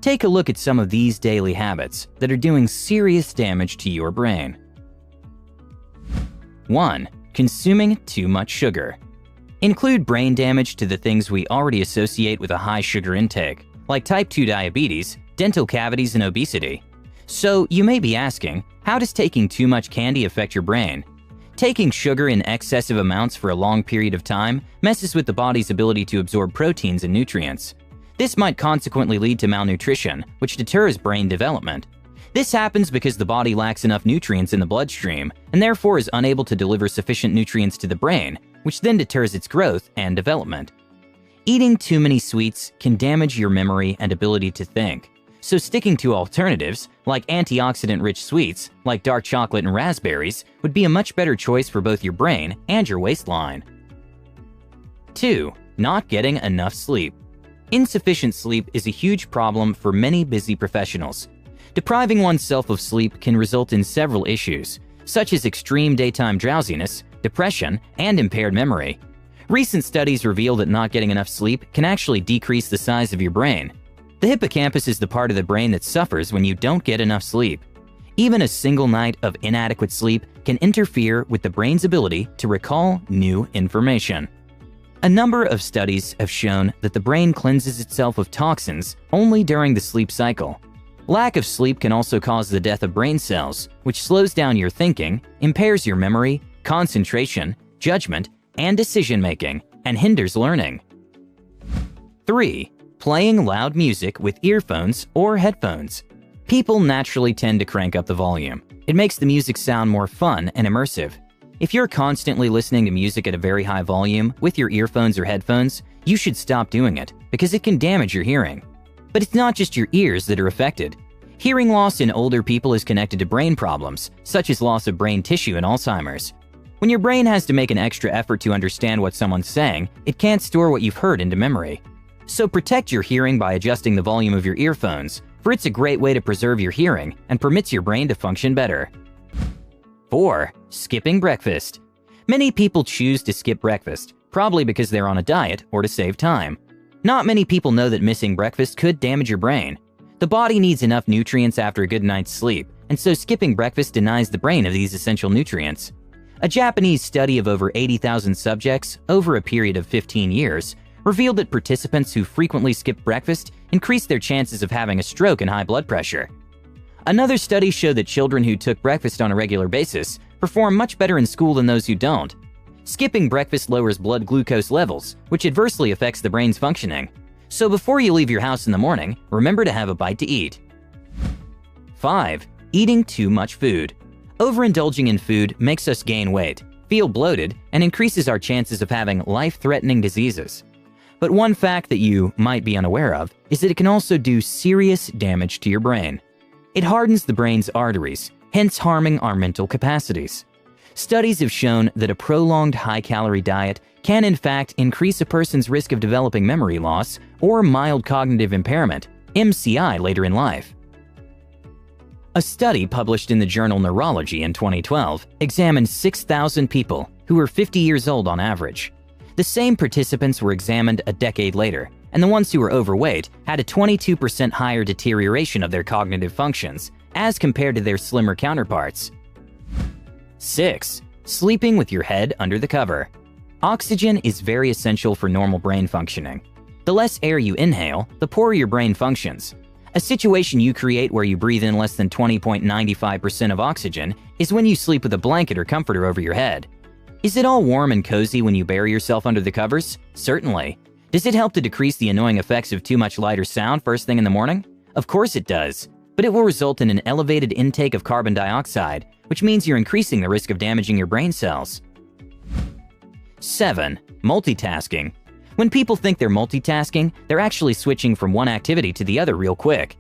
Take a look at some of these daily habits that are doing serious damage to your brain. 1. Consuming too much sugar. Include brain damage to the things we already associate with a high sugar intake, like type 2 diabetes, dental cavities, and obesity. So you may be asking, how does taking too much candy affect your brain? Taking sugar in excessive amounts for a long period of time messes with the body's ability to absorb proteins and nutrients. This might consequently lead to malnutrition, which deters brain development. This happens because the body lacks enough nutrients in the bloodstream and therefore is unable to deliver sufficient nutrients to the brain, which then deters its growth and development. Eating too many sweets can damage your memory and ability to think, so sticking to alternatives like antioxidant-rich sweets like dark chocolate and raspberries would be a much better choice for both your brain and your waistline. 2. Not getting enough sleep. Insufficient sleep is a huge problem for many busy professionals. Depriving oneself of sleep can result in several issues, such as extreme daytime drowsiness, depression, and impaired memory. Recent studies reveal that not getting enough sleep can actually decrease the size of your brain. The hippocampus is the part of the brain that suffers when you don't get enough sleep. Even a single night of inadequate sleep can interfere with the brain's ability to recall new information. A number of studies have shown that the brain cleanses itself of toxins only during the sleep cycle. Lack of sleep can also cause the death of brain cells, which slows down your thinking, impairs your memory, concentration, judgment, and decision-making, and hinders learning. 3. Playing loud music with earphones or headphones. People naturally tend to crank up the volume. It makes the music sound more fun and immersive. If you're constantly listening to music at a very high volume with your earphones or headphones, you should stop doing it because it can damage your hearing. But it's not just your ears that are affected. Hearing loss in older people is connected to brain problems, such as loss of brain tissue and Alzheimer's. When your brain has to make an extra effort to understand what someone's saying, it can't store what you've heard into memory. So protect your hearing by adjusting the volume of your earphones, for it's a great way to preserve your hearing and permits your brain to function better. 4. Skipping breakfast. Many people choose to skip breakfast, probably because they're on a diet or to save time. Not many people know that missing breakfast could damage your brain. The body needs enough nutrients after a good night's sleep, and so skipping breakfast denies the brain of these essential nutrients. A Japanese study of over 80,000 subjects over a period of 15 years revealed that participants who frequently skipped breakfast increased their chances of having a stroke and high blood pressure. Another study showed that children who took breakfast on a regular basis perform much better in school than those who don't. Skipping breakfast lowers blood glucose levels, which adversely affects the brain's functioning. So before you leave your house in the morning, remember to have a bite to eat. 5. Eating too much food. Overindulging in food makes us gain weight, feel bloated, and increases our chances of having life-threatening diseases. But one fact that you might be unaware of is that it can also do serious damage to your brain. It hardens the brain's arteries, hence harming our mental capacities. Studies have shown that a prolonged high-calorie diet can in fact increase a person's risk of developing memory loss or mild cognitive impairment, MCI, later in life. A study published in the journal Neurology in 2012 examined 6,000 people who were 50 years old on average. The same participants were examined a decade later, and the ones who were overweight had a 22% higher deterioration of their cognitive functions as compared to their slimmer counterparts. 6. Sleeping with your head under the cover. Oxygen is very essential for normal brain functioning. The less air you inhale, the poorer your brain functions. A situation you create where you breathe in less than 20.95% of oxygen is when you sleep with a blanket or comforter over your head. Is it all warm and cozy when you bury yourself under the covers? Certainly. Does it help to decrease the annoying effects of too much lighter sound first thing in the morning? Of course it does. But it will result in an elevated intake of carbon dioxide, which means you're increasing the risk of damaging your brain cells. 7. Multitasking. When people think they're multitasking, they're actually switching from one activity to the other real quick.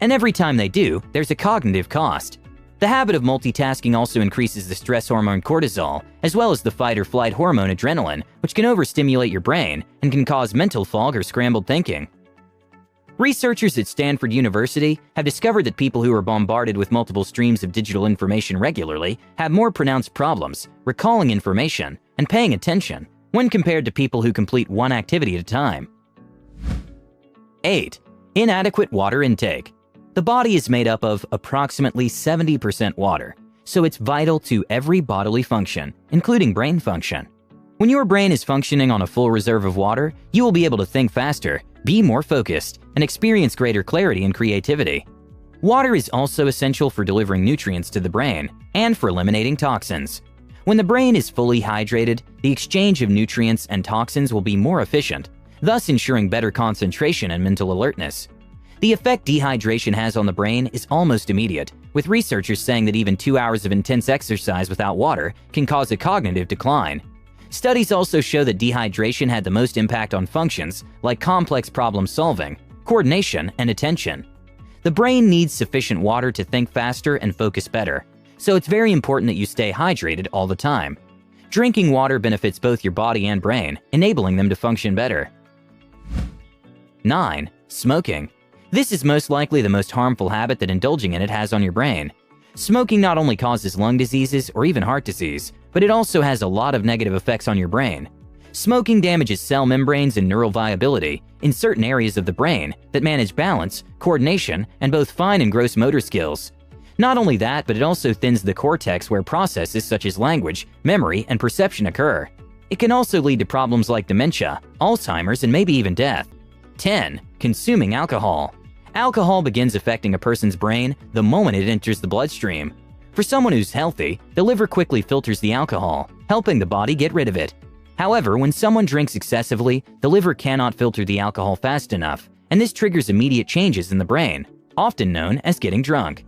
And every time they do, there's a cognitive cost. The habit of multitasking also increases the stress hormone cortisol, as well as the fight-or-flight hormone adrenaline, which can overstimulate your brain and can cause mental fog or scrambled thinking. Researchers at Stanford University have discovered that people who are bombarded with multiple streams of digital information regularly have more pronounced problems recalling information and paying attention when compared to people who complete one activity at a time. 8. Inadequate water intake. The body is made up of approximately 70% water, so it's vital to every bodily function, including brain function. When your brain is functioning on a full reserve of water, you will be able to think faster, be more focused, and experience greater clarity and creativity. Water is also essential for delivering nutrients to the brain and for eliminating toxins. When the brain is fully hydrated, the exchange of nutrients and toxins will be more efficient, thus ensuring better concentration and mental alertness. The effect dehydration has on the brain is almost immediate, with researchers saying that even 2 hours of intense exercise without water can cause a cognitive decline. Studies also show that dehydration had the most impact on functions like complex problem solving, coordination, and attention. The brain needs sufficient water to think faster and focus better, so it's very important that you stay hydrated all the time. Drinking water benefits both your body and brain, enabling them to function better. 9. Smoking. This is most likely the most harmful habit that indulging in it has on your brain. Smoking not only causes lung diseases or even heart disease, but it also has a lot of negative effects on your brain. Smoking damages cell membranes and neural viability in certain areas of the brain that manage balance, coordination, and both fine and gross motor skills. Not only that, but it also thins the cortex where processes such as language, memory, and perception occur. It can also lead to problems like dementia, Alzheimer's, and maybe even death. 10. Consuming alcohol. Alcohol begins affecting a person's brain the moment it enters the bloodstream. For someone who's healthy, the liver quickly filters the alcohol, helping the body get rid of it. However, when someone drinks excessively, the liver cannot filter the alcohol fast enough, and this triggers immediate changes in the brain, often known as getting drunk.